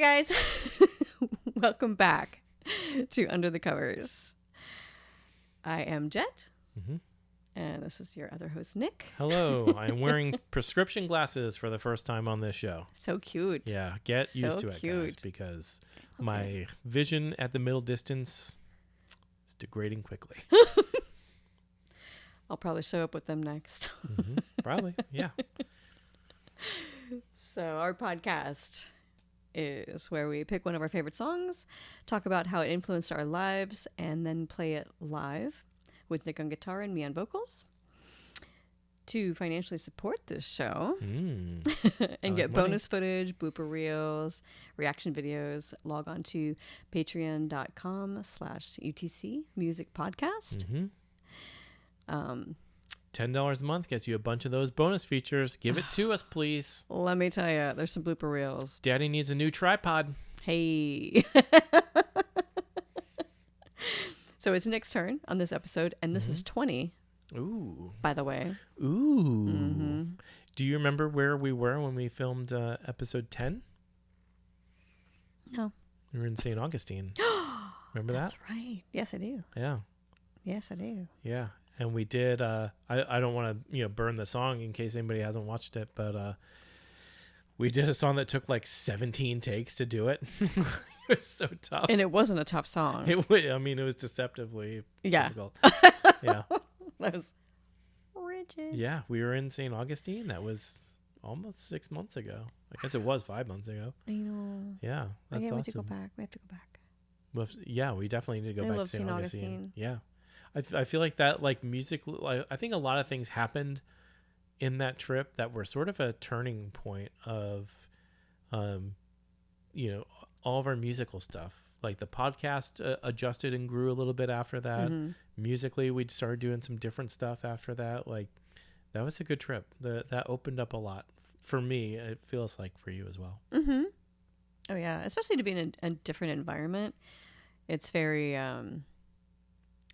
guys. Welcome back to Under the Covers. I am Jett, and this is your other host, Nick. Hello. I'm wearing prescription glasses for the first time on this show. So cute. Yeah, get used to it, guys, because my vision at the middle distance is degrading quickly. I'll probably show up with them next. Probably, yeah. So our podcast is where we pick one of our favorite songs, talk about how it influenced our lives, and then play it live with Nick on guitar and me on vocals. To financially support this show and get bonus footage, blooper reels, reaction videos, log on to patreon.com/UTC Music Podcast. $10 a month gets you a bunch of those bonus features. Give it to us, please. Let me tell you, there's some blooper reels. Daddy needs a new tripod. Hey. So it's Nick's turn on this episode, and this is 20. Ooh. By the way. Ooh. Do you remember where we were when we filmed episode 10? No. We were in St. Augustine. Remember that? That's right. Yes, I do. Yeah. Yes, I do. Yeah. And we did, I don't want to, burn the song in case anybody hasn't watched it, but we did a song that took like 17 takes to do it. It was so tough. And it wasn't a tough song. It was deceptively difficult. Yeah. That was rigid. Yeah, we were in St. Augustine. That was almost 6 months ago. I guess it was 5 months ago. I know. Yeah, that's awesome. We have to go back. Well, yeah, we definitely need to go back to St. Augustine. Yeah. I feel like that, like, musically, I think a lot of things happened in that trip that were sort of a turning point of, all of our musical stuff. Like the podcast adjusted and grew a little bit after that. Musically, we started doing some different stuff after that. Like, that was a good trip. That opened up a lot for me. It feels like for you as well. Oh yeah, especially to be in a different environment. It's very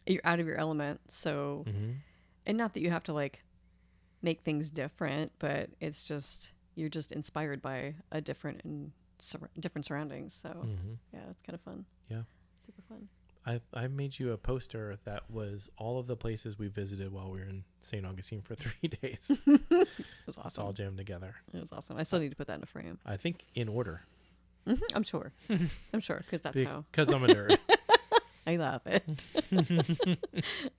you're out of your element. So, and not that you have to like make things different, but it's just you're just inspired by a different surroundings. So yeah, it's kind of fun. Yeah, super fun. I made you a poster that was all of the places we visited while we were in St. Augustine for 3 days. It was awesome. It's all jammed together. It was awesome. I still need to put that in a frame. I think in order. I'm sure. Because that's how. Because I'm a nerd. I love it.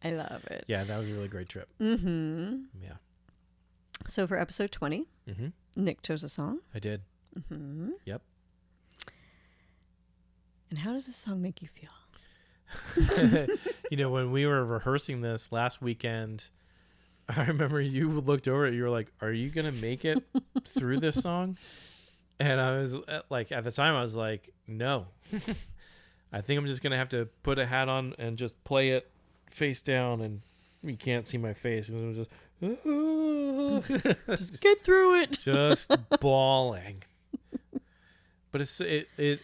I love it. Yeah, that was a really great trip. Yeah. So for episode 20, Nick chose a song. I did. Yep. And how does this song make you feel? When we were rehearsing this last weekend, I remember you looked over it. You were like, "Are you gonna make it through this song?" And I was like, at the time, I was like, "No, I think I'm just gonna have to put a hat on and just play it face down, and you can't see my face." And it was just get through it, just bawling. But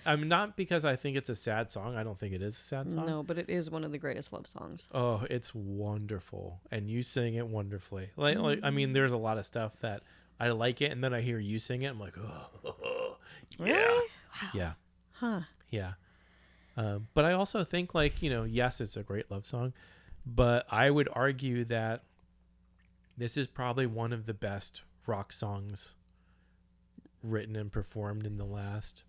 I'm not because I think it's a sad song. I don't think it is a sad song. No, but it is one of the greatest love songs. Oh, it's wonderful. And you sing it wonderfully. Like I mean, there's a lot of stuff that I like it, and then I hear you sing it. I'm like, oh, yeah. Really? Wow. Yeah. Huh. Yeah. But I also think, like, yes, it's a great love song, but I would argue that this is probably one of the best rock songs written and performed in the last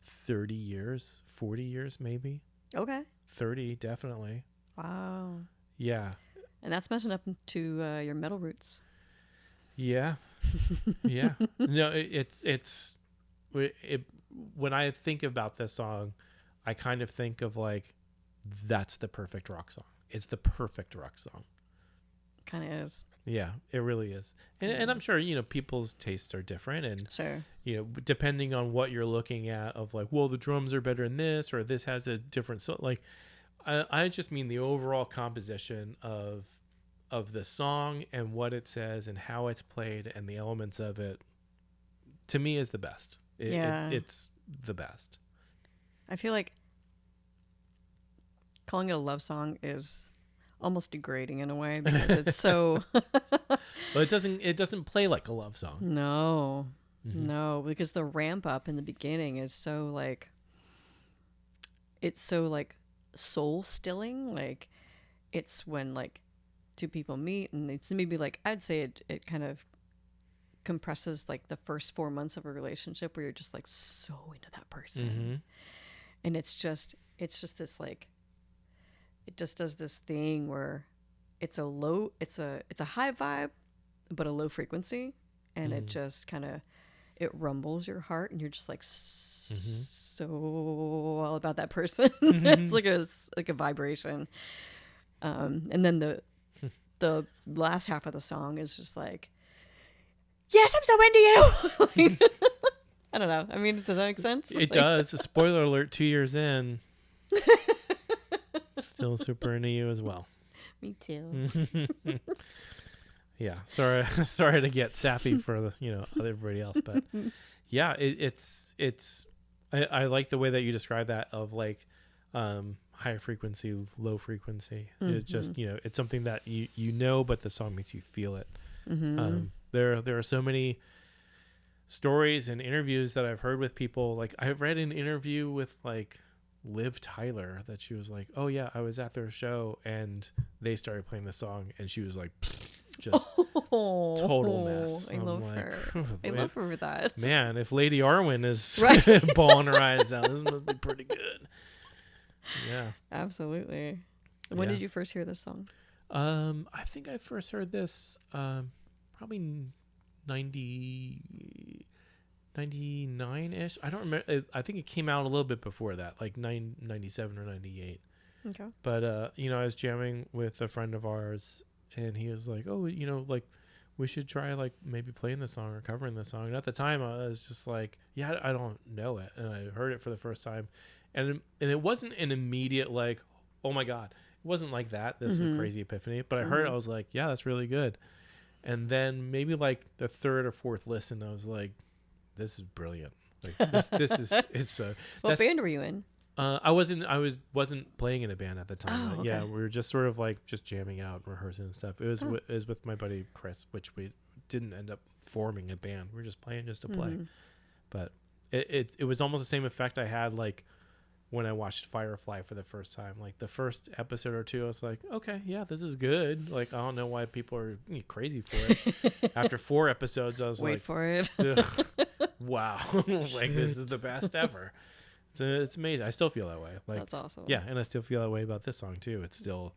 30 years, 40 years, maybe. Okay. 30, definitely. Wow. Yeah. And that's matching up to your metal roots. Yeah. Yeah. No, it's when I think about this song, I kind of think of like, that's the perfect rock song. It's the perfect rock song. Kind of is. Yeah, it really is. And I'm sure, people's tastes are different. And, sure. Depending on what you're looking at of like, well, the drums are better in this, or this has a different, so like, I just mean the overall composition of the song and what it says and how it's played and the elements of it, to me, is the best. It's the best. I feel like calling it a love song is almost degrading in a way because it's so Well, it doesn't play like a love song. No. No, because the ramp up in the beginning is so like, it's so like soul stilling. Like it's when like two people meet, and it's maybe like, I'd say it kind of compresses like the first 4 months of a relationship where you're just like so into that person. And it's just this like, it just does this thing where it's a high vibe but a low frequency, and it just kind of, it rumbles your heart, and you're just like so all about that person. It's like a vibration. And then the last half of the song is just like, yes, I'm so into you. I don't know. I mean, does that make sense? It does. A spoiler alert, 2 years in. Still super into you as well. Me too. Yeah. Sorry to get sappy for everybody else, but yeah, it's I like the way that you describe that, of like high frequency, low frequency. It's just, it's something that but the song makes you feel it. There are so many stories and interviews that I've heard with people. Like I've read an interview with like Liv Tyler that she was like, oh yeah, I was at their show and they started playing the song, and she was like, just total mess. I love her. I love her for that. Man, if Lady Arwen is bawling her eyes out, this must be pretty good. Yeah, absolutely. When did you first hear this song? I think I first heard this probably 99-ish. I don't remember. I think it came out a little bit before that, like 97 or 98. Okay. But I was jamming with a friend of ours, and he was like, oh, like we should try like maybe playing the song or covering the song. And at the time I was just like, yeah, I don't know it. And I heard it for the first time, and it wasn't an immediate like, oh my God. It wasn't like that. This is a crazy epiphany. But I heard it, I was like, yeah, that's really good. And then maybe like the third or fourth listen, I was like, this is brilliant. Like this is, it's what band were you in? I wasn't playing in a band at the time. Oh, okay. Yeah, we were just sort of like just jamming out, rehearsing and stuff. It was with my buddy Chris, which we didn't end up forming a band. We were just playing just to play. But it was almost the same effect I had like when I watched Firefly for the first time. Like the first episode or two, I was like, okay, yeah, this is good. Like I don't know why people are crazy for it. After 4 episodes, I was wait like, for it. wow, like this is the best ever. It's amazing. I still feel that way. Like, that's awesome. Yeah, and I still feel that way about this song too. It's still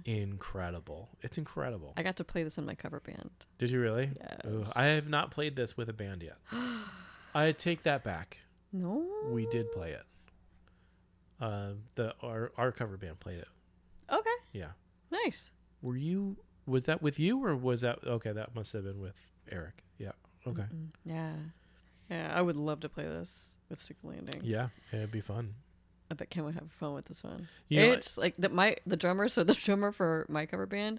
incredible. It's incredible. I got to play this in my cover band. Did you really? Yes. Ooh, I have not played this with a band yet. I take that back. No. We did play it. Our cover band played it. Okay. Yeah. Nice. Was that with you, or was that okay? That must have been with Eric. Yeah. Okay. Yeah. Yeah. I would love to play this with Stick Landing. Yeah, it'd be fun. I bet Ken would have fun with this one. It's like the drummer. So the drummer for my cover band,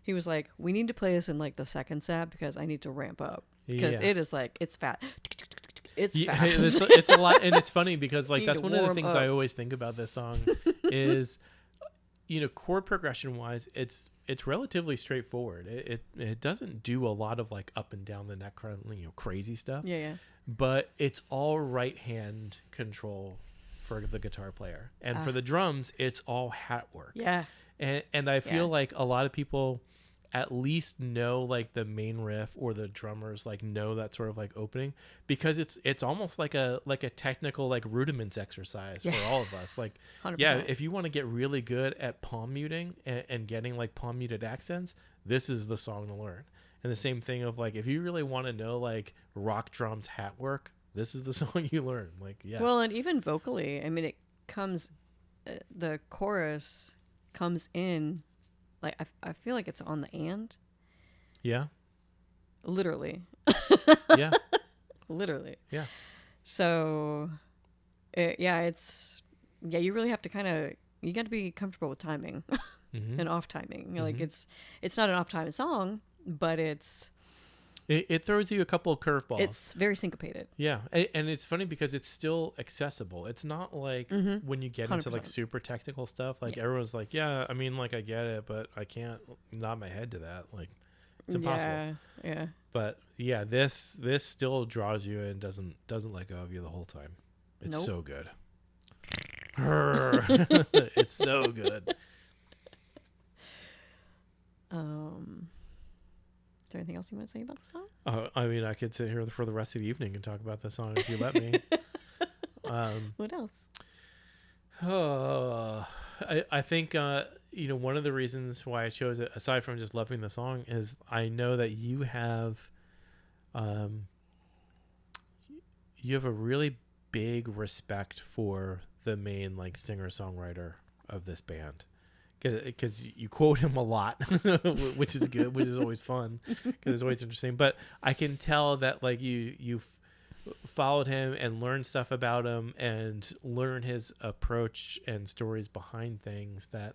he was like, "We need to play this in like the second set because I need to ramp up because it is like it's fat." It's fast. It's a lot, and it's funny because like that's one of the things I always think about this song is, chord progression wise, it's relatively straightforward. It doesn't do a lot of like up and down the neck crazy stuff. Yeah. But it's all right hand control for the guitar player, and for the drums, it's all hat work. Yeah. And I feel like a lot of people at least know like the main riff, or the drummers like know that sort of like opening, because it's almost like a technical like rudiments exercise for all of us. Like 100%. Yeah, if you want to get really good at palm muting and getting like palm muted accents, this is the song to learn. And the same thing of like, if you really want to know like rock drums hat work, this is the song you learn. Like, yeah. Well, and even vocally, I mean, it comes, the chorus comes in. Like, I feel like it's on the and. Yeah. Literally. Yeah. Literally. Yeah. So, you really have to you got to be comfortable with timing and off timing. Like, it's not an off time song, but it throws you a couple of curveballs. It's very syncopated. Yeah. And it's funny because it's still accessible. It's not like when you get into 100%. like super technical stuff, like everyone's like, yeah, I mean, like I get it, but I can't nod my head to that. Like, It's impossible. Yeah. But yeah, this still draws you and doesn't let go of you the whole time. It's so good. It's so good. Is there anything else you want to say about the song? I mean, I could sit here for the rest of the evening and talk about the song if you let me. What else? I think one of the reasons why I chose it, aside from just loving the song, is I know that you have a really big respect for the main like singer songwriter of this band, because you quote him a lot, which is good, which is always fun because it's always interesting. But I can tell that like you followed him and learned stuff about him and learn his approach and stories behind things that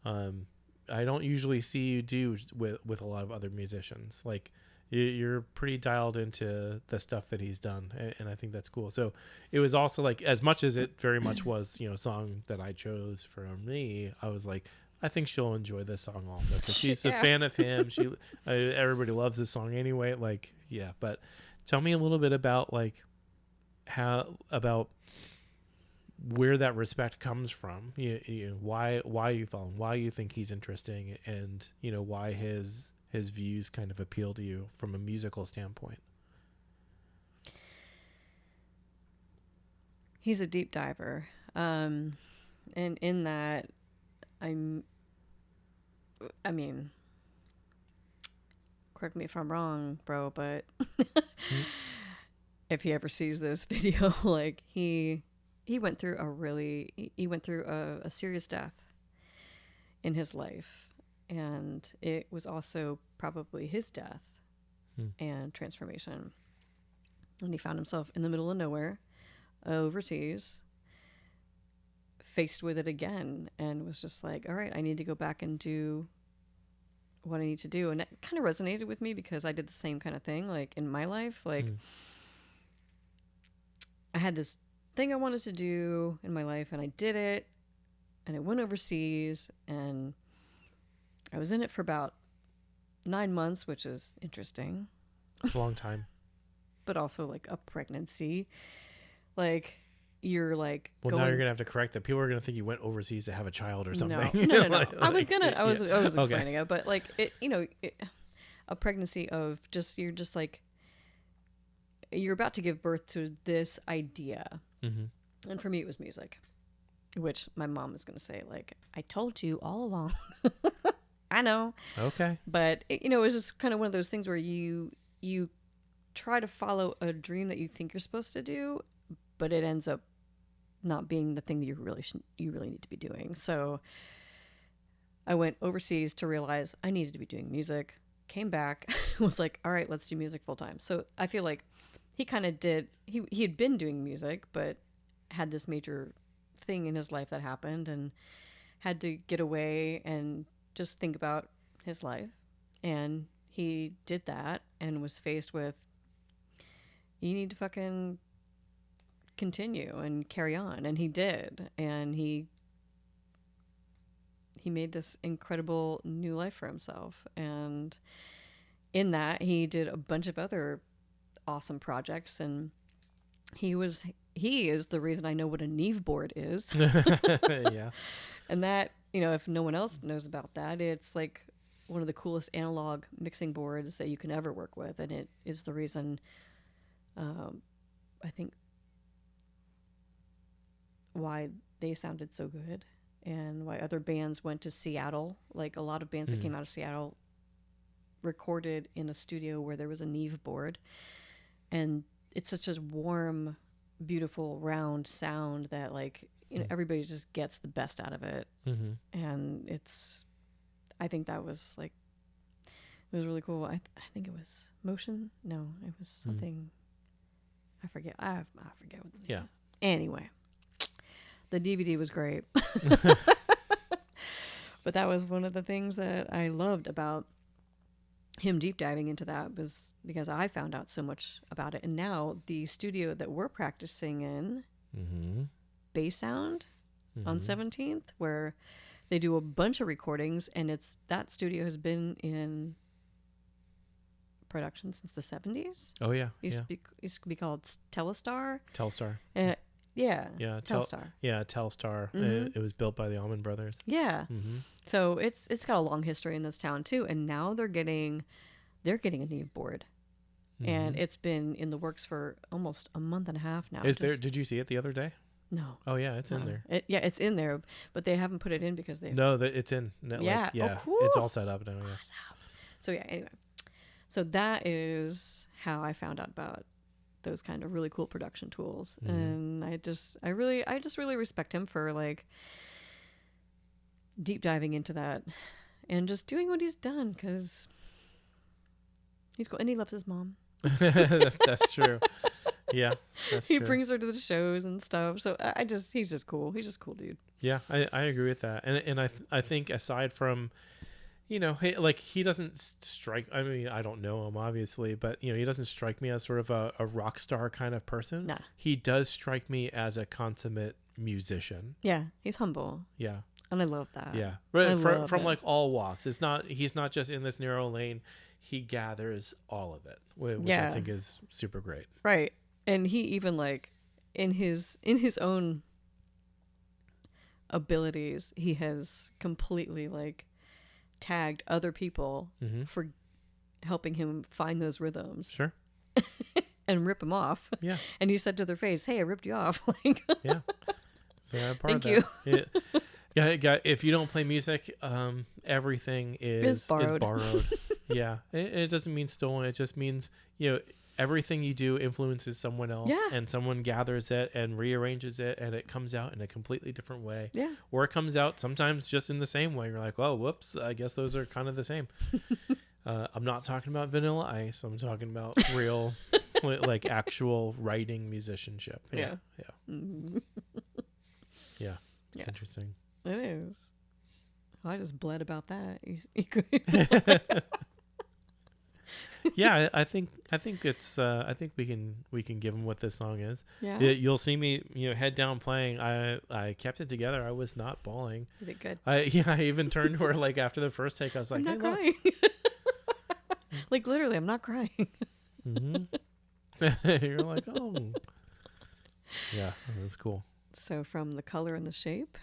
I don't usually see you do with a lot of other musicians. Like you're pretty dialed into the stuff that he's done, and I think that's cool. So it was also like, as much as it very much was a song that I chose for me, I was like, I think she'll enjoy this song also because she's a fan of him. Everybody loves this song anyway. Like, yeah. But tell me a little bit about like about where that respect comes from. Why you follow him, why you think he's interesting, and why his views kind of appeal to you from a musical standpoint. He's a deep diver, and in that, I mean, correct me if I'm wrong, bro, but if he ever sees this video, like he went through a serious death in his life, and it was also probably his death and transformation. And he found himself in the middle of nowhere, overseas, faced with it again, and was just like, all right, I need to go back and do what I need to do. And it kind of resonated with me because I did the same kind of thing, like in my life. Like I had this thing I wanted to do in my life, and I did it, and I went overseas, and I was in it for about 9 months, which is interesting. It's a long time. But also like a pregnancy. Like you're like, well, now you're gonna have to correct that. People are gonna think you went overseas to have a child or something. No. I was explaining it, but like it, a pregnancy of you're just like, you're about to give birth to this idea. And for me, it was music, which my mom is gonna say, like, I told you all along. I know. Okay. But it was just kind of one of those things where you try to follow a dream that you think you're supposed to do, but it ends up not being the thing that you really need to be doing. So I went overseas to realize I needed to be doing music. Came back, was like, all right, let's do music full time. So I feel like he kind of did. He had been doing music, but had this major thing in his life that happened, and had to get away and just think about his life. And he did that and was faced with, you need to fucking continue and carry on. And he did. And he made this incredible new life for himself. And in that, he did a bunch of other awesome projects. And he is the reason I know what a Neve board is. Yeah. And that, if no one else knows about that, it's like one of the coolest analog mixing boards that you can ever work with. And it is the reason, I think, why they sounded so good and why other bands went to Seattle. Like a lot of bands that came out of Seattle recorded in a studio where there was a Neve board. And it's such a warm, beautiful, round sound that like, everybody just gets the best out of it. And I think that was like, it was really cool. I think it was Motion. No, it was something. I forget. I forget what the name is. Anyway, the DVD was great. But that was one of the things that I loved about him deep diving into that, was because I found out so much about it. And now the studio that we're practicing in, Bass Sound on 17th, where they do a bunch of recordings, and that studio has been in production since the 70s. Oh yeah, Used to be called Telstar. Telstar. Yeah. Telstar. Telstar. Mm-hmm. It was built by the Allman Brothers. Yeah. Mm-hmm. So it's got a long history in this town too, and now they're getting a new board. Mm-hmm. And it's been in the works for almost a month and a half now. Did you see it the other day? No. Oh yeah, it's in there. It's in there, but they haven't put it in because they. No, it's in. Yeah. Yeah. Oh, cool. It's all set up now. Yeah. Awesome. So yeah. Anyway, so that is how I found out about those kind of really cool production tools, Mm-hmm. and I just really respect him for like deep diving into that and just doing what he's done, because he's cool and he loves his mom. That's true. Yeah, that's he true. brings her to the shows and stuff. So he's just cool. He's just a cool dude. Yeah, I agree with that. And I think aside from, he doesn't strike. I mean, I don't know him obviously, but he doesn't strike me as sort of a rock star kind of person. Nah. He does strike me as a consummate musician. Yeah, he's humble. Yeah. And I love that. Yeah. From it. like all walks. He's not just in this narrow lane. He gathers all of it, which I think is super great. Right. And he even like in his own abilities, he has completely like tagged other people Mm-hmm. for helping him find those rhythms. Sure. And rip them off. Yeah. And he said to their face, "Hey, I ripped you off." Like, yeah. So I'm part thank of that. Yeah. If you don't play music, everything is borrowed. Yeah. It doesn't mean stolen. It just means, everything you do influences someone else, and someone gathers it and rearranges it, and it comes out in a completely different way. Yeah. Or it comes out sometimes just in the same way. You're like, oh, whoops, I guess those are kind of the same. I'm not talking about Vanilla Ice. I'm talking about real, like actual writing musicianship. Yeah. Yeah. Mm-hmm. Yeah. It's interesting. It is. Well, I just bled about that. Yeah, I think it's I think we can give them what this song is. Yeah. You'll see me head down playing. I kept it together. I was not bawling. You did good. I even turned to her like after the first take. I was like, I'm not hey, crying. Like literally, I'm not crying. Mm-hmm. You're like, oh, yeah, that's cool. So from The Color and the Shape.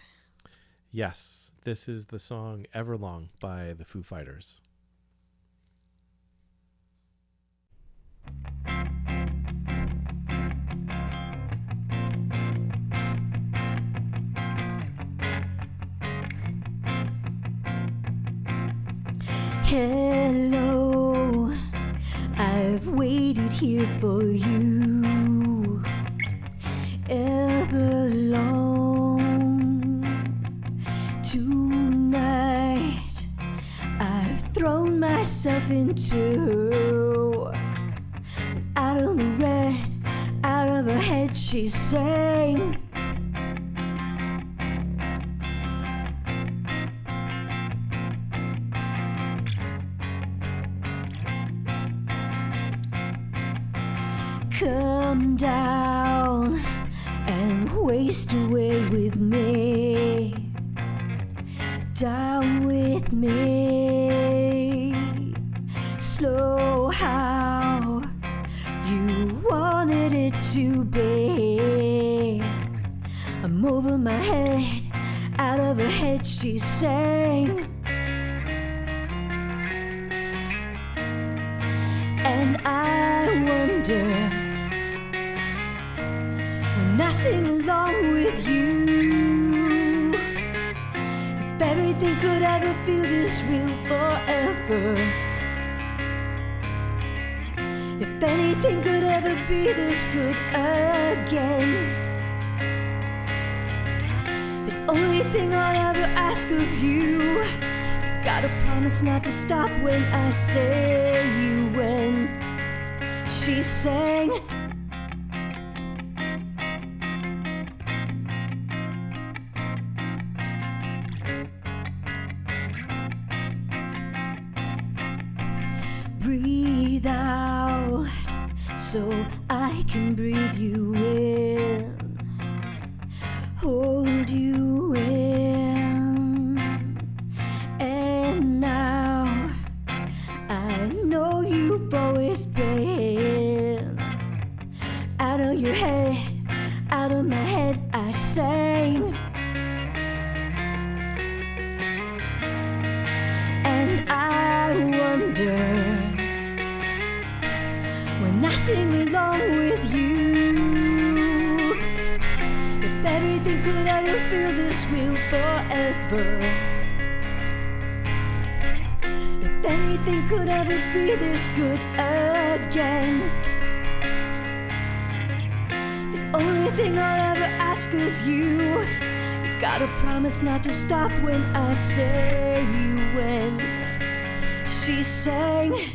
Yes, this is the song Everlong by the Foo Fighters. Hello, I've waited here for you ever long. Tonight I've thrown myself into out of the red, out of her head she sang. Come down and waste away with me, down with me, slow how you wanted it to be. I'm over my head, out of her head she sang. And I wonder, when I sing along with you, if everything could ever feel this real forever, if anything could ever be this good again. The only thing I'll ever ask of you, you gotta promise not to stop when I say you. When she sang, breathe out so I can breathe you in, hold you in. And now I know you've always this bed. Out of your head, out of my head, I sang. And I wonder, when I sing along with you, if everything could ever feel this real forever. If anything could ever be this good again. The only thing I'll ever ask of you, you gotta promise not to stop when I say when. She sang.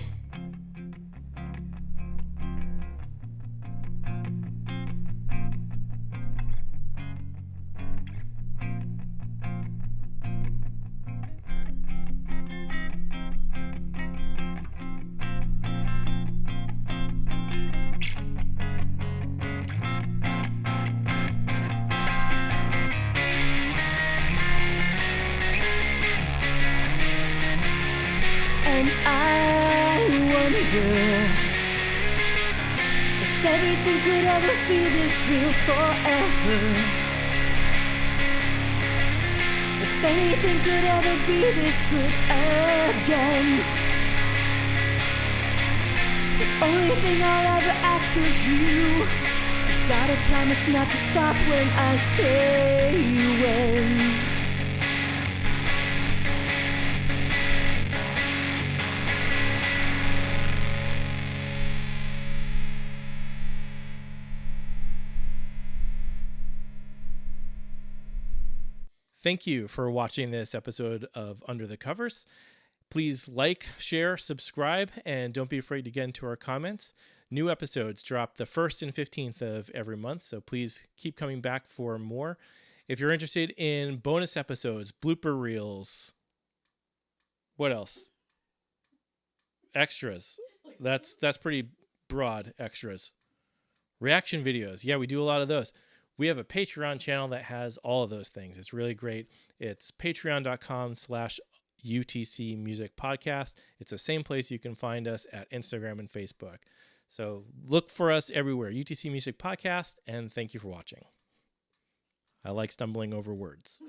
And I wonder if everything could ever be this real forever. If anything could ever be this good again. The only thing I'll ever ask of you, you gotta promise not to stop when I say when. Thank you for watching this episode of Under the Covers. Please like, share, subscribe, and don't be afraid to get into our comments. New episodes drop the 1st and 15th of every month, so please keep coming back for more. If you're interested in bonus episodes, blooper reels, what else? Extras. That's pretty broad, extras. Reaction videos. Yeah, we do a lot of those. We have a Patreon channel that has all of those things. It's really great. It's patreon.com/UTC Music Podcast. It's the same place you can find us at Instagram and Facebook. So look for us everywhere, UTC Music Podcast, and thank you for watching. I like stumbling over words.